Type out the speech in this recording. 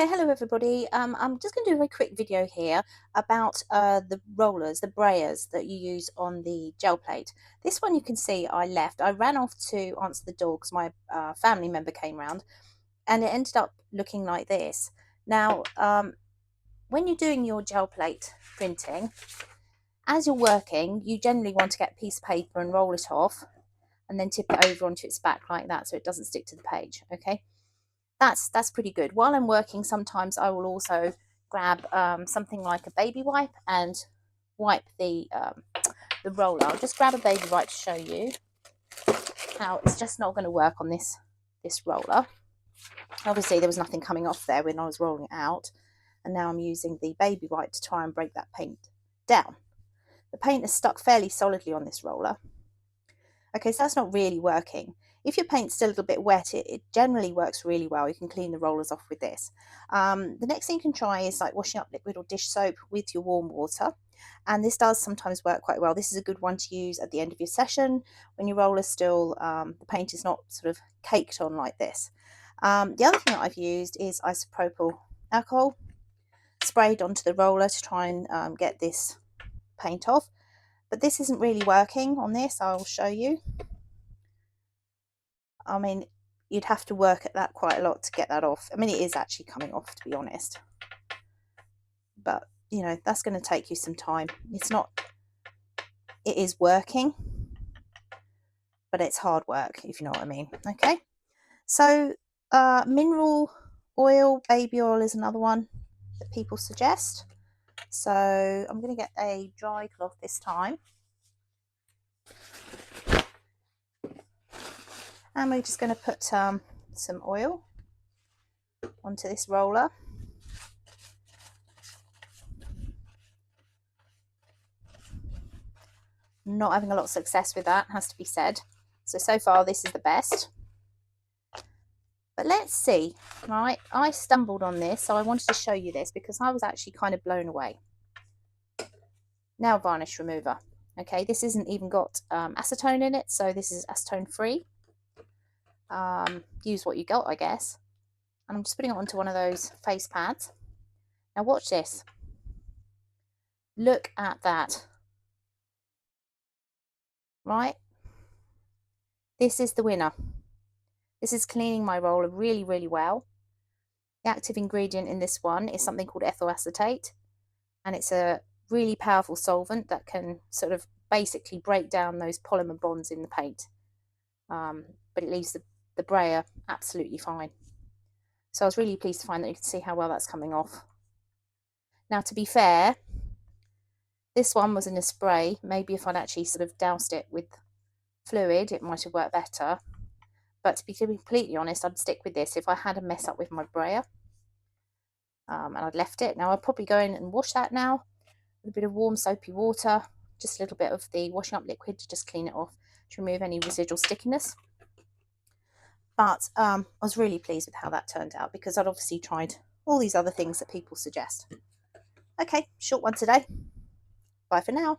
Okay, hello everybody. I'm just going to do a very quick video here about the rollers, the Brayers that you use on the gel plate. This one you can see I left. I ran off to answer the door because my family member came round, and it ended up looking like this. Now, when you're doing your gel plate printing, as you're working, you generally want to get a piece of paper and roll it off and then tip it over onto its back like that so it doesn't stick to the page, okay? That's pretty good. While I'm working, sometimes I will also grab something like a baby wipe and wipe the roller. I'll just grab a baby wipe to show you how it's just not going to work on this roller. Obviously, there was nothing coming off there when I was rolling it out, and now I'm using the baby wipe to try and break that paint down. The paint is stuck fairly solidly on this roller. Okay, so that's not really working. If your paint's still a little bit wet, it generally works really well. You can clean the rollers off with this. The next thing you can try is like washing up liquid or dish soap with your warm water. And this does sometimes work quite well. This is a good one to use at the end of your session when your roller's still, the paint is not sort of caked on like this. The other thing that I've used is isopropyl alcohol sprayed onto the roller to try and get this paint off. But this isn't really working on this. I'll show you. I mean, you'd have to work at that quite a lot to get that off. I mean, it is actually coming off, to be honest. But, you know, that's going to take you some time. It's not, it is working, but it's hard work, if you know what I mean. Okay. So, mineral oil, baby oil is another one that people suggest. So, I'm going to get a dry cloth this time. And we're just going to put some oil onto this roller. Not having a lot of success with that, has to be said. So far this is the best. But let's see, right? I stumbled on this, so I wanted to show you this because I was actually kind of blown away. Nail varnish remover. Okay, this isn't even got acetone in it, so this is acetone free. Use what you got, I guess. And I'm just putting it onto one of those face pads. Now watch this. Look at that. Right? This is the winner. This is cleaning my roller really, really well. The active ingredient in this one is something called ethyl acetate, and it's a really powerful solvent that can sort of basically break down those polymer bonds in the paint. But it leaves the brayer absolutely fine. So I was really pleased to find that you can see how well that's coming off. Now, to be fair, this one was in a spray. Maybe if I'd actually sort of doused it with fluid, it might have worked better. But to be completely honest, I'd stick with this if I had a mess up with my brayer. And I'd left it. Now I'll probably go in and wash that now with a bit of warm soapy water, just a little bit of the washing up liquid to just clean it off, to remove any residual stickiness. But I was really pleased with how that turned out because I'd obviously tried all these other things that people suggest. Okay, short one today. Bye for now.